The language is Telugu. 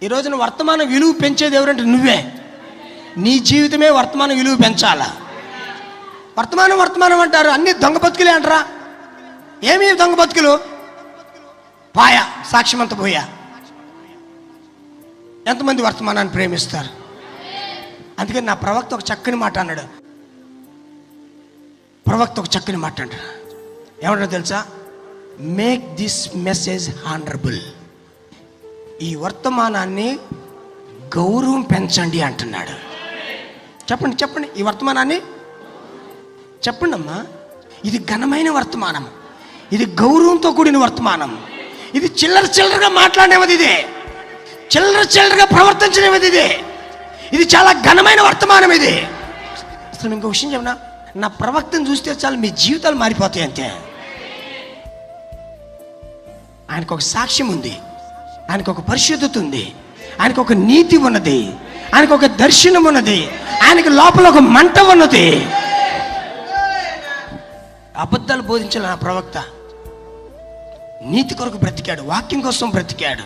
ఈ రోజున వర్తమాన విలువ పెంచేది ఎవరంటే నువ్వే. నీ జీవితమే వర్తమాన విలువ పెంచాలా. వర్తమానం అంటారు, అన్ని దొంగ బతుకులే అంటారా. ఏమి దొంగ బతుకులు? పాయా, సాక్ష్యమంత పోయా. ఎంతమంది వర్తమానాన్ని ప్రేమిస్తారు? అందుకని నా ప్రవక్త ఒక చక్కని మాట అన్నాడు. ఏమంటాడు తెలుసా? Make this message honourable. ఈ వర్తమానాన్ని గౌరవం పెంచండి అంటున్నాడు. చెప్పండి ఈ వర్తమానాన్ని చెప్పండి అమ్మా. ఇది ఘనమైన వర్తమానం, ఇది గౌరవంతో కూడిన వర్తమానం, ఇది చిల్లరగా మాట్లాడేది, ఇది చిల్లరగా ప్రవర్తించనేది, ఇది చాలా ఘనమైన వర్తమానం. ఇది అసలు ఇంకో విషయం చెప్పనా, నా ప్రవక్తను చూస్తే చాలు మీ జీవితాలు మారిపోతాయి అంతే. ఆయనకు ఒక సాక్ష్యం ఉంది, ఆయనకు ఒక పరిశుద్ధత ఉంది, ఆయనకు ఒక నీతి ఉన్నది, ఆయనకు ఒక దర్శనం ఉన్నది, ఆయనకు లోపల ఒక మంట ఉన్నది. అబద్ధాలు బోధించాలి నా ప్రవక్త. నీతి కొరకు బ్రతికాడు, వాక్యం కోసం బ్రతికాడు.